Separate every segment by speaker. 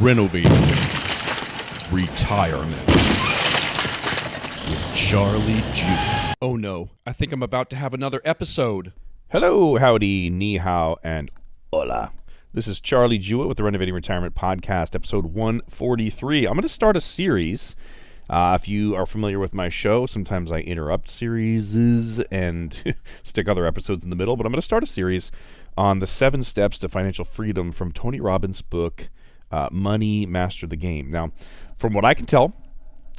Speaker 1: Renovating Retirement with Charlie Jewett. Oh no, I think I'm about to have another episode.
Speaker 2: Hello, howdy, ni hao, and hola. This is Charlie Jewett with the Renovating Retirement Podcast, episode 143. I'm going to start a series. If you are familiar with my show, sometimes I interrupt series and stick other episodes in the middle, but I'm going to start a series on the 7 steps to financial freedom from Tony Robbins' book, Money Master the Game. Now, from what I can tell,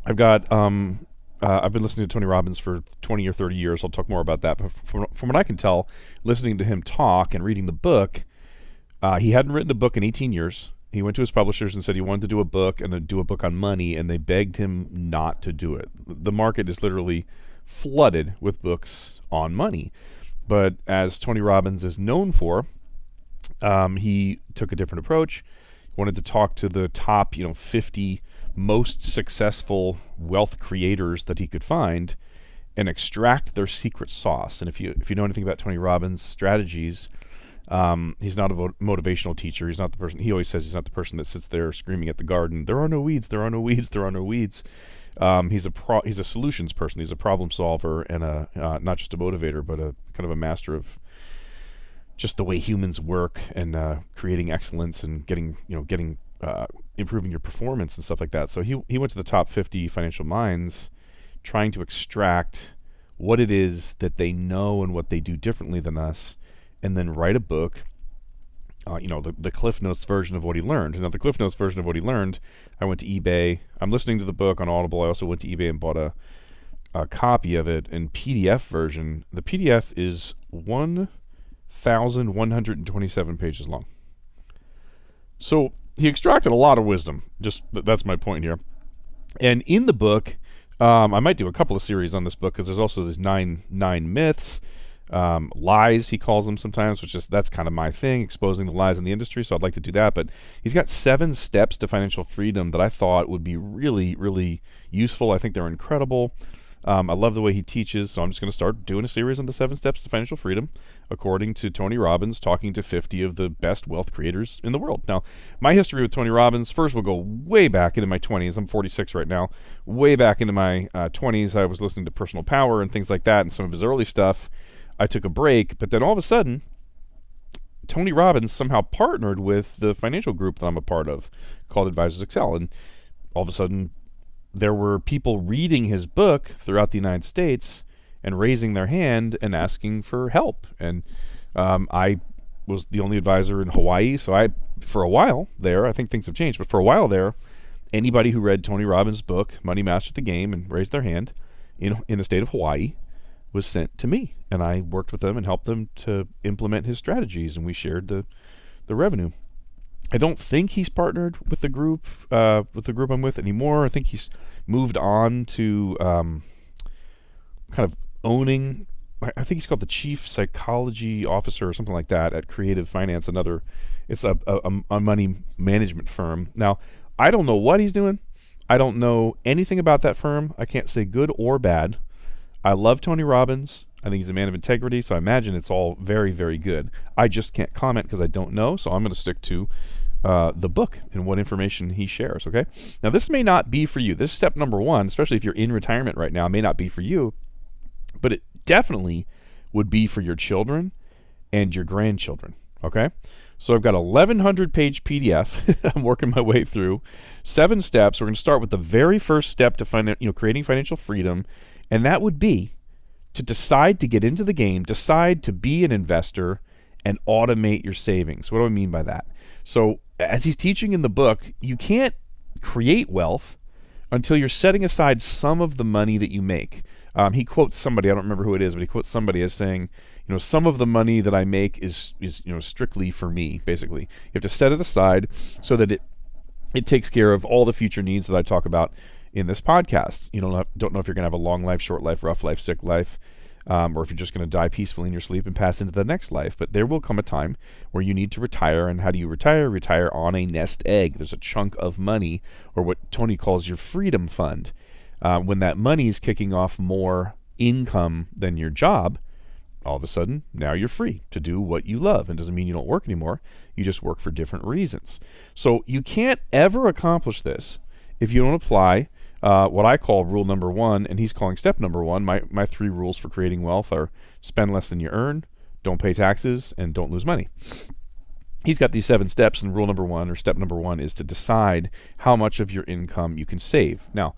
Speaker 2: I've been listening to Tony Robbins for 20 or 30 years. I'll talk more about that. But from what I can tell, listening to him talk and reading the book, he hadn't written a book in 18 years. He went to his publishers and said he wanted to do a book and do a book on money, and they begged him not to do it. The market is literally flooded with books on money. But as Tony Robbins is known for, he took a different approach. He wanted to talk to the top, 50 most successful wealth creators that he could find and extract their secret sauce. And if you know anything about Tony Robbins' strategies, he's not a motivational teacher. He's not the person. He always says he's not the person that sits there screaming at the garden, "There are no weeds. There are no weeds. There are no weeds." He's a solutions person. He's a problem solver and not just a motivator, but a kind of a master of just the way humans work and creating excellence and improving your performance and stuff like that. So he went to the top 50 financial minds, trying to extract what it is that they know and what they do differently than us, and then write a book, the Cliff Notes version of what he learned. Now, the Cliff Notes version of what he learned, I went to eBay. I'm listening to the book on Audible. I also went to eBay and bought a copy of it in PDF version. The PDF is 1,127 pages long. So he extracted a lot of wisdom. That's my point here. And in the book, I might do a couple of series on this book because there's also these nine myths. Lies, he calls them sometimes, that's kind of my thing, exposing the lies in the industry, so I'd like to do that. But he's got 7 steps to financial freedom that I thought would be really, really useful. I think they're incredible. I love the way he teaches, so I'm just going to start doing a series on the 7 steps to financial freedom, according to Tony Robbins, talking to 50 of the best wealth creators in the world. Now, my history with Tony Robbins, first we'll go way back into my 20s. I'm 46 right now. Way back into my 20s, I was listening to Personal Power and things like that, and some of his early stuff. I took a break, but then all of a sudden, Tony Robbins somehow partnered with the financial group that I'm a part of called Advisors Excel. And all of a sudden, there were people reading his book throughout the United States and raising their hand and asking for help. And I was the only advisor in Hawaii. So for a while there, I think things have changed, but for a while there, anybody who read Tony Robbins' book, Money Master the Game, and raised their hand in the state of Hawaii was sent to me, and I worked with them and helped them to implement his strategies, and we shared the revenue. I don't think he's partnered with the group I'm with anymore. I think he's moved on to kind of owning. I think he's called the Chief Psychology Officer or something like that at Creative Finance. It's a money management firm. Now, I don't know what he's doing. I don't know anything about that firm. I can't say good or bad. I love Tony Robbins. I think he's a man of integrity, so I imagine it's all very, very good. I just can't comment because I don't know, so I'm going to stick to the book and what information he shares, okay? Now, this may not be for you. This is step number 1, especially if you're in retirement right now. It may not be for you, but it definitely would be for your children and your grandchildren, okay? So I've got 1,100-page PDF I'm working my way through. 7 steps. We're going to start with the very first step to creating financial freedom, and that would be to decide to get into the game, decide to be an investor, and automate your savings. What do I mean by that? So as he's teaching in the book, you can't create wealth until you're setting aside some of the money that you make. He quotes somebody, I don't remember who it is, but he quotes somebody as saying, some of the money that I make is strictly for me, basically. You have to set it aside so that it takes care of all the future needs that I talk about in this podcast. You don't know if you're going to have a long life, short life, rough life, sick life, or if you're just going to die peacefully in your sleep and pass into the next life. But there will come a time where you need to retire. And how do you retire? Retire on a nest egg. There's a chunk of money, or what Tony calls your freedom fund. When that money is kicking off more income than your job, all of a sudden, now you're free to do what you love. And it doesn't mean you don't work anymore. You just work for different reasons. So you can't ever accomplish this if you don't apply what I call rule number 1, and he's calling step number 1. My 3 rules for creating wealth are spend less than you earn, don't pay taxes, and don't lose money. He's got these 7 steps, and rule number 1, or step number 1, is to decide how much of your income you can save. Now,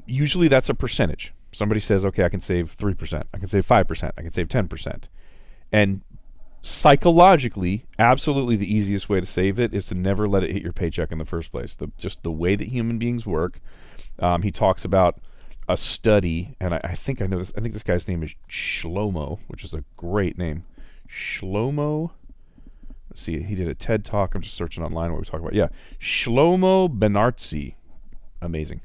Speaker 2: usually that's a percentage. Somebody says, okay, I can save 3%, I can save 5%, I can save 10%. And psychologically, absolutely the easiest way to save it is to never let it hit your paycheck in the first place. Just the way that human beings work. He talks about a study, and I think I know this. I think this guy's name is Shlomo, which is a great name. Shlomo. Let's see, he did a TED Talk. I'm just searching online what we talk about. Yeah, Shlomo Benartzi. Amazing.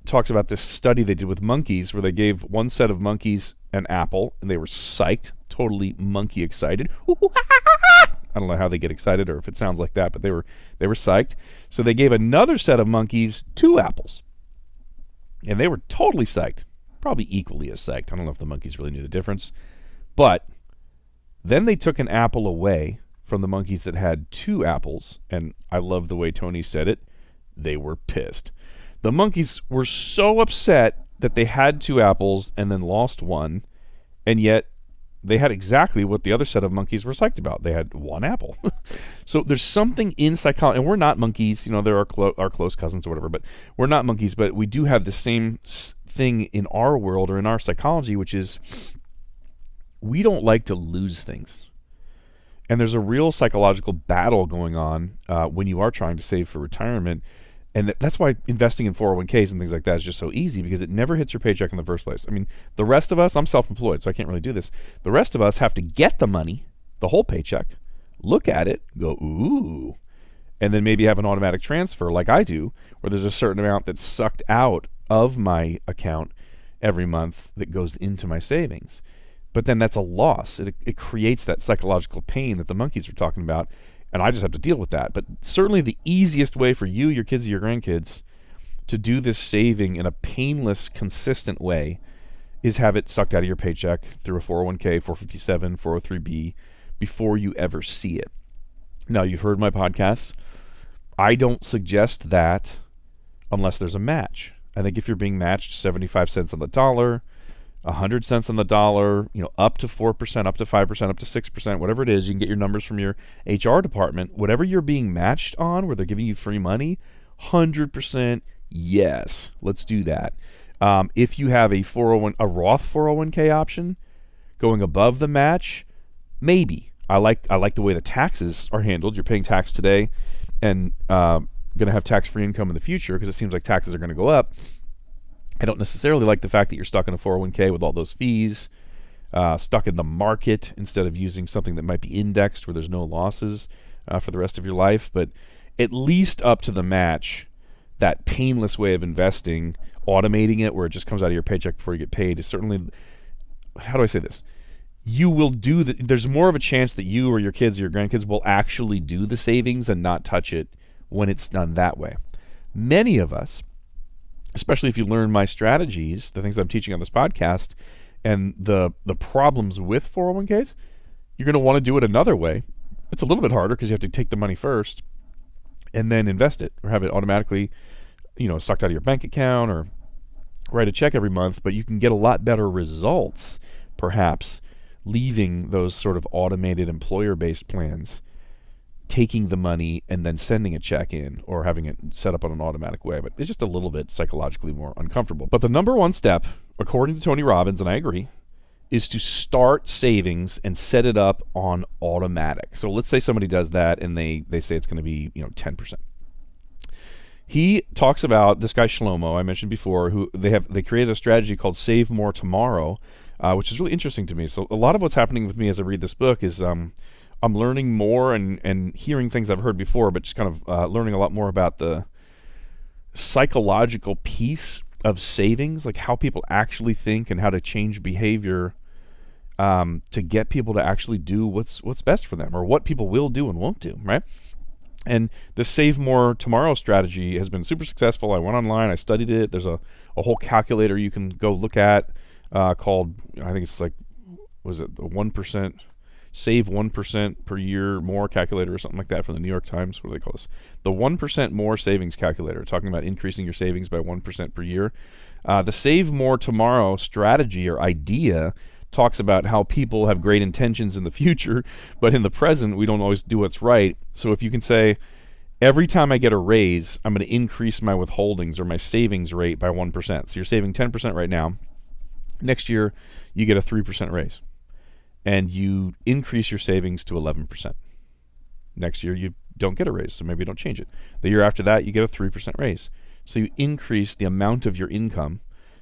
Speaker 2: Talks about this study they did with monkeys where they gave one set of monkeys an apple, and they were psyched, totally monkey excited. I don't know how they get excited or if it sounds like that, but they were psyched. So they gave another set of monkeys 2 apples, and they were totally psyched, probably equally as psyched. I don't know if the monkeys really knew the difference. But then they took an apple away from the monkeys that had 2 apples, and I love the way Tony said it. They were pissed. The monkeys were so upset that they had 2 apples and then lost 1, and yet they had exactly what the other set of monkeys were psyched about. They had 1 apple. So there's something in psychology, and we're not monkeys, they're our close cousins or whatever, but we're not monkeys, but we do have the same thing in our world or in our psychology, which is we don't like to lose things. And there's a real psychological battle going on when you are trying to save for retirement. And that's why investing in 401ks and things like that is just so easy, because it never hits your paycheck in the first place. I mean, the rest of us, I'm self-employed, so I can't really do this. The rest of us have to get the money, the whole paycheck, look at it, go, ooh, and then maybe have an automatic transfer like I do, where there's a certain amount that's sucked out of my account every month that goes into my savings. But then that's a loss. It creates that psychological pain that the monkeys are talking about. And I just have to deal with that. But certainly the easiest way for you, your kids, your grandkids to do this saving in a painless, consistent way is have it sucked out of your paycheck through a 401k, 457, 403b before you ever see it. Now, you've heard my podcasts. I don't suggest that unless there's a match. I think if you're being matched 75 cents on the dollar, 100 cents on the dollar, up to 4%, up to 5%, up to 6%, whatever it is, you can get your numbers from your HR department. Whatever you're being matched on, where they're giving you free money, 100% yes, let's do that. If you have a Roth 401k option going above the match, maybe. I like the way the taxes are handled. You're paying tax today and going to have tax-free income in the future because it seems like taxes are going to go up. I don't necessarily like the fact that you're stuck in a 401k with all those fees, stuck in the market instead of using something that might be indexed where there's no losses for the rest of your life. But at least up to the match, that painless way of investing, automating it where it just comes out of your paycheck before you get paid is certainly, how do I say this? You will do there's more of a chance that you or your kids or your grandkids will actually do the savings and not touch it when it's done that way. Many of us, especially if you learn my strategies, the things I'm teaching on this podcast, and the problems with 401ks, you're going to want to do it another way. It's a little bit harder because you have to take the money first and then invest it or have it automatically, sucked out of your bank account or write a check every month. But you can get a lot better results, perhaps, leaving those sort of automated employer-based plans, taking the money and then sending a check in or having it set up on an automatic way. But it's just a little bit psychologically more uncomfortable. But the number one step, according to Tony Robbins, and I agree, is to start savings and set it up on automatic. So let's say somebody does that and they say it's going to be 10%. He talks about this guy Shlomo I mentioned before, who they created a strategy called Save More Tomorrow, which is really interesting to me. So a lot of what's happening with me as I read this book is I'm learning more and hearing things I've heard before, but just kind of learning a lot more about the psychological piece of savings, like how people actually think and how to change behavior to get people to actually do what's best for them or what people will do and won't do, right? And the Save More Tomorrow strategy has been super successful. I went online, I studied it. There's a whole calculator you can go look at called, I think it's like was it the 1%, save 1% per year more calculator or something like that from the New York Times. What do they call this? The 1% more savings calculator, talking about increasing your savings by 1% per year. The Save More Tomorrow strategy or idea talks about how people have great intentions in the future, but in the present, we don't always do what's right. So if you can say, every time I get a raise, I'm going to increase my withholdings or my savings rate by 1%. So you're saving 10% right now. Next year, you get a 3% raise. And you increase your savings to 11%. Next year, you don't get a raise, so maybe you don't change it. The year after that, you get a 3% raise. So you increase the amount of your income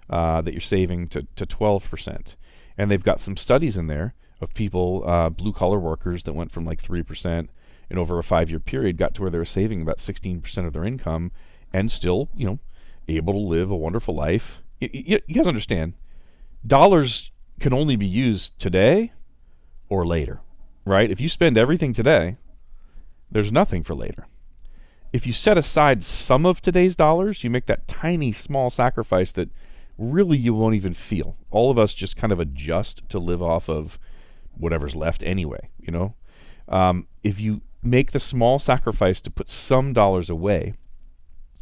Speaker 2: that you're saving to 12%. And they've got some studies in there of people, blue-collar workers that went from like 3% and over a 5-year period got to where they were saving about 16% of their income and still, able to live a wonderful life. You guys understand, dollars can only be used today or later, right? If you spend everything today, there's nothing for later. If you set aside some of today's dollars, you make that tiny, small sacrifice that really you won't even feel. All of us just kind of adjust to live off of whatever's left anyway, If you make the small sacrifice to put some dollars away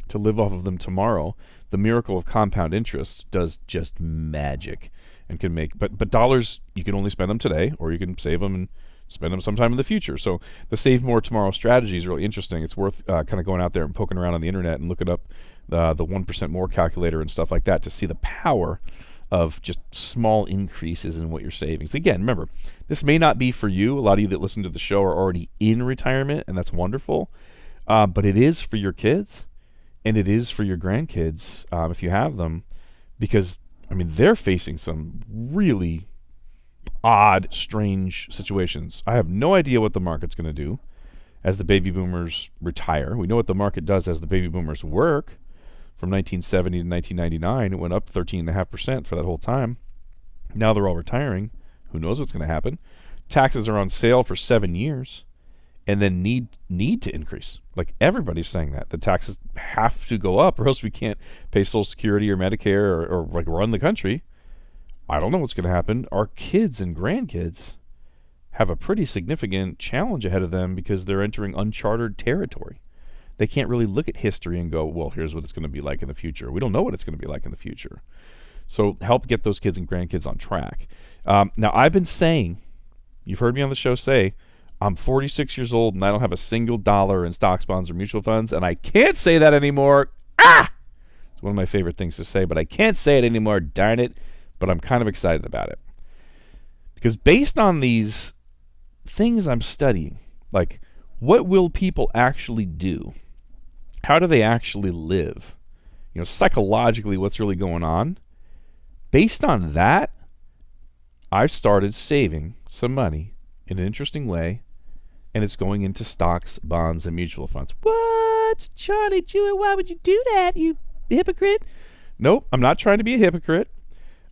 Speaker 2: to live off of them tomorrow, the miracle of compound interest does just magic and can make, but dollars, you can only spend them today, or you can save them and spend them sometime in the future. So the Save More Tomorrow strategy is really interesting. It's worth kind of going out there and poking around on the internet and looking up the 1% more calculator and stuff like that to see the power of just small increases in what you're saving. So again, remember, this may not be for you. A lot of you that listen to the show are already in retirement, and that's wonderful. But it is for your kids, and it is for your grandkids if you have them, because they're facing some really odd, strange situations. I have no idea what the market's going to do as the baby boomers retire. We know what the market does as the baby boomers work. From 1970 to 1999, it went up 13.5% for that whole time. Now they're all retiring. Who knows what's going to happen? Taxes are on sale for 7 years and then need to increase. Like everybody's saying that. The taxes have to go up or else we can't pay Social Security or Medicare or like run the country. I don't know what's going to happen. Our kids and grandkids have a pretty significant challenge ahead of them because they're entering uncharted territory. They can't really look at history and go, well, here's what it's going to be like in the future. We don't know what it's going to be like in the future. So help get those kids and grandkids on track. Now, I've been saying, you've heard me on the show say, I'm 46 years old and I don't have a single dollar in stocks, bonds, or mutual funds, and I can't say that anymore. It's one of my favorite things to say, but I can't say it anymore, darn it. But I'm kind of excited about it. Because based on these things I'm studying, like what will people actually do? How do they actually live? Psychologically, what's really going on? Based on that, I've started saving some money in an interesting way, and it's going into stocks, bonds, and mutual funds. What? Charlie Jewett, why would you do that, you hypocrite? Nope, I'm not trying to be a hypocrite.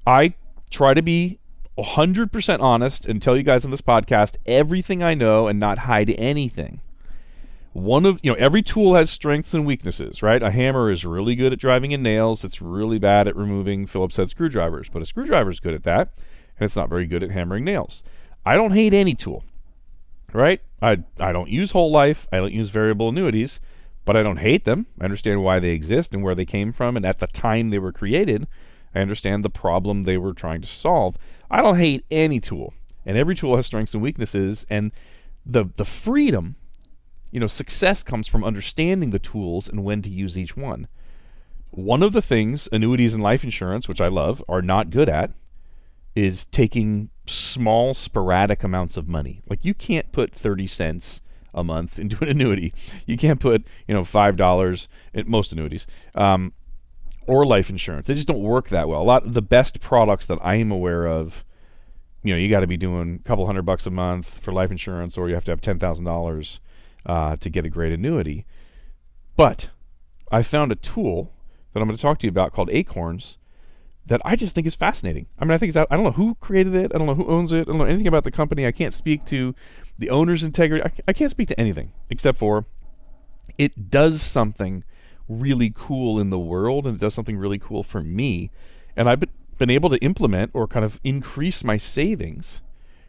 Speaker 2: I try to be 100% honest and tell you guys on this podcast everything I know and not hide anything. Every tool has strengths and weaknesses, right? A hammer is really good at driving in nails. It's really bad at removing Phillips head screwdrivers, but a screwdriver is good at that, and it's not very good at hammering nails. I don't hate any tool, right? I don't use whole life. I don't use variable annuities, but I don't hate them. I understand why they exist and where they came from, and at the time they were created, I understand the problem they were trying to solve. I don't hate any tool, and every tool has strengths and weaknesses, and the freedom, success comes from understanding the tools and when to use each one. One of the things annuities and life insurance, which I love, are not good at is taking small, sporadic amounts of money. Like you can't put 30 cents a month into an annuity. You can't put, $5 in most annuities. Or life insurance. They just don't work that well. A lot of the best products that I am aware of, you got to be doing a couple $100 a month for life insurance, or you have to have $10,000 to get a great annuity. But I found a tool that I'm going to talk to you about called Acorns that I just think is fascinating. I don't know who created it. I don't know who owns it. I don't know anything about the company. I can't speak to the owner's integrity. I can't speak to anything except for it does something really cool in the world, and it does something really cool for me. And I've been able to implement or kind of increase my savings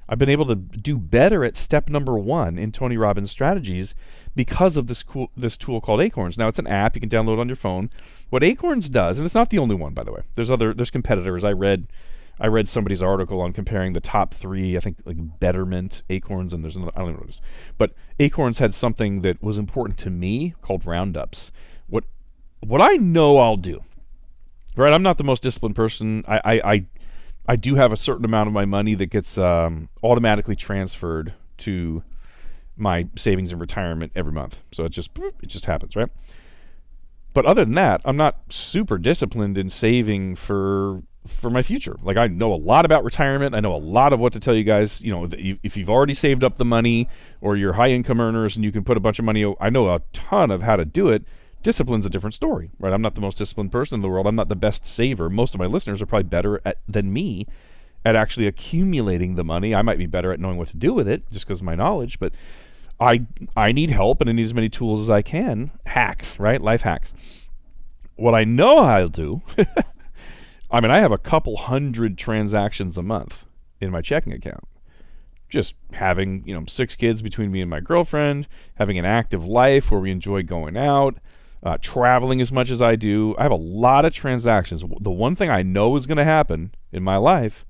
Speaker 2: I've been able to do better at step number 1 in Tony Robbins strategies because of this tool called Acorns. Now, it's an app you can download on your phone. What Acorns does, and it's not the only one, by the way. There's competitors. I read somebody's article on comparing the top 3, I think, like Betterment, Acorns, and there's another, I don't know what it is. But Acorns had something that was important to me called roundups. What I know I'll do, right? I'm not the most disciplined person. I do have a certain amount of my money that gets automatically transferred to my savings and retirement every month. So it just happens, right? But other than that, I'm not super disciplined in saving for my future. Like, I know a lot about retirement. I know a lot of what to tell you guys. You know, if you've already saved up the money, or you're high income earners and you can put a bunch of money, I know a ton of how to do it. Discipline's a different story, right? I'm not the most disciplined person in the world. I'm not the best saver. Most of my listeners are probably better than me at actually accumulating the money. I might be better at knowing what to do with it just because of my knowledge, but I need help, and I need as many tools as I can. Hacks, right? Life hacks. What I know how to do, I mean, I have a couple hundred transactions a month in my checking account. Just having, 6 kids between me and my girlfriend, having an active life where we enjoy going out, traveling as much as I do. I have a lot of transactions. The one thing I know is going to happen in my life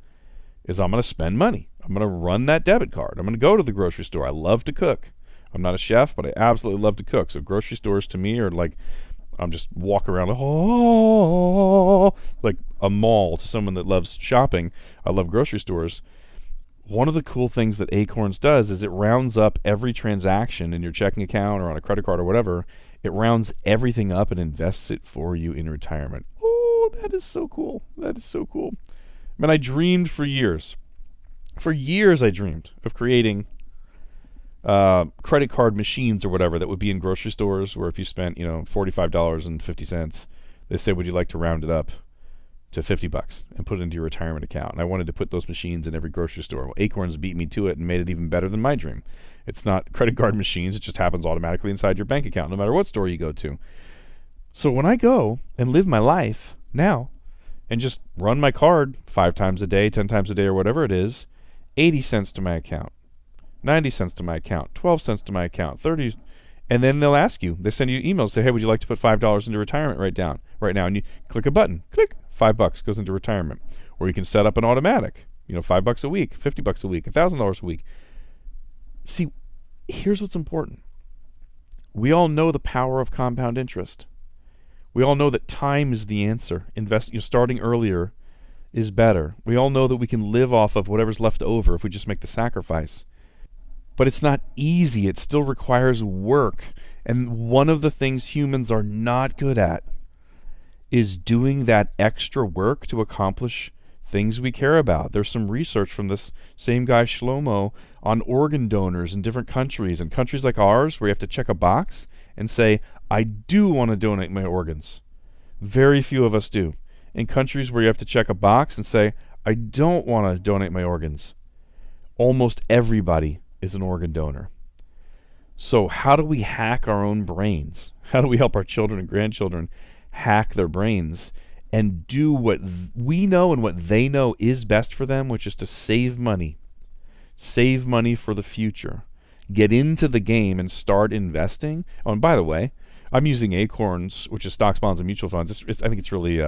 Speaker 2: is I'm going to spend money. I'm going to run that debit card. I'm going to go to the grocery store. I love to cook. I'm not a chef, but I absolutely love to cook. So grocery stores to me are like, I'm just walking around like a mall to someone that loves shopping. I love grocery stores. One of the cool things that Acorns does is it rounds up every transaction in your checking account or on a credit card or whatever. It rounds everything up and invests it for you in retirement. Oh, that is so cool. That is so cool. I mean, I dreamed for years. For years I dreamed of creating credit card machines or whatever that would be in grocery stores where if you spent, $45.50, they say, would you like to round it up to $50 and put it into your retirement account? And I wanted to put those machines in every grocery store. Well, Acorns beat me to it and made it even better than my dream. It's not credit card machines. It just happens automatically inside your bank account, no matter what store you go to. So when I go and live my life now and just run my card 5 times a day, 10 times a day, or whatever it is, 80 cents to my account, 90 cents to my account, 12 cents to my account, 30, and then they'll ask you, they send you emails, say, hey, would you like to put $5 into retirement right now? And you click a button, click, $5 goes into retirement. Or you can set up an automatic, $5 a week, $50 a week, $1,000 a week. See, here's what's important. We all know the power of compound interest. We all know that time is the answer. Starting earlier is better. We all know that we can live off of whatever's left over if we just make the sacrifice. But it's not easy. It still requires work. And one of the things humans are not good at is doing that extra work to accomplish things we care about. There's some research from this same guy, Shlomo, on organ donors in different countries. In countries like ours, where you have to check a box and say, I do want to donate my organs. Very few of us do. In countries where you have to check a box and say, I don't want to donate my organs, almost everybody is an organ donor. So how do we hack our own brains? How do we help our children and grandchildren hack their brains and do what we know and what they know is best for them, which is to save money for the future, get into the game and start investing? Oh, and by the way, I'm using Acorns, which is stocks, bonds, and mutual funds. I think it's really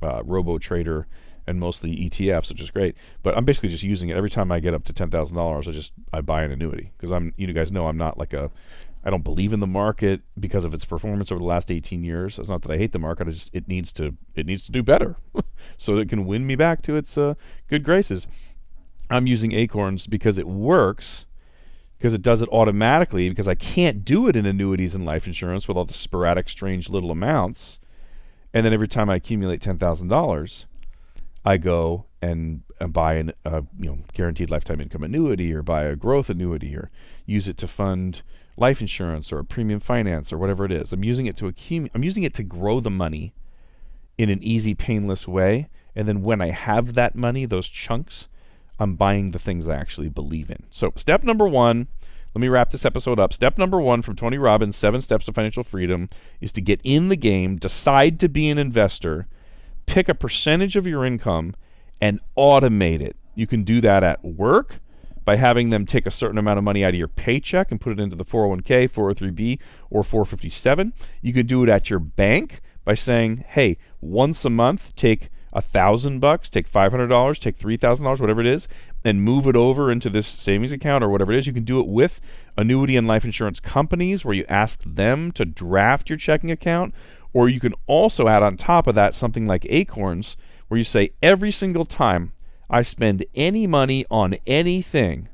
Speaker 2: robo trader and mostly ETFs, which is great. But I'm basically just using it every time I get up to $10,000. I buy an annuity because you guys know I'm not I don't believe in the market because of its performance over the last 18 years. It's not that I hate the market. It needs to do better so it can win me back to its good graces. I'm using Acorns because it works, because it does it automatically, because I can't do it in annuities and life insurance with all the sporadic, strange little amounts. And then every time I accumulate $10,000, I go and buy a guaranteed lifetime income annuity, or buy a growth annuity, or use it to fund life insurance or a premium finance or whatever it is. I'm using it to grow the money in an easy, painless way. And then when I have that money, those chunks, I'm buying the things I actually believe in. So step number 1, let me wrap this episode up. Step number 1 from Tony Robbins, 7 Steps to Financial Freedom, is to get in the game, decide to be an investor, pick a percentage of your income, and automate it. You can do that at work by having them take a certain amount of money out of your paycheck and put it into the 401k, 403b, or 457. You can do it at your bank by saying, hey, once a month, take $1,000, take $500, take $3,000, whatever it is, and move it over into this savings account or whatever it is. You can do it with annuity and life insurance companies where you ask them to draft your checking account, or you can also add on top of that something like Acorns where you say every single time I spend any money on anything,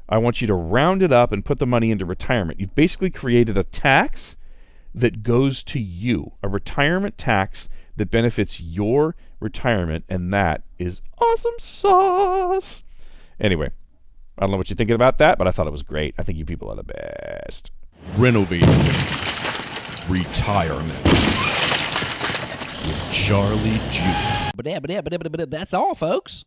Speaker 2: I want you to round it up and put the money into retirement. You've basically created a tax that goes to you, a retirement tax that benefits your retirement, and that is awesome sauce. Anyway, I don't know what you're thinking about that, but I thought it was great. I think you people are the best.
Speaker 1: Renovating retirement with Charlie Jute.
Speaker 3: That's all, folks.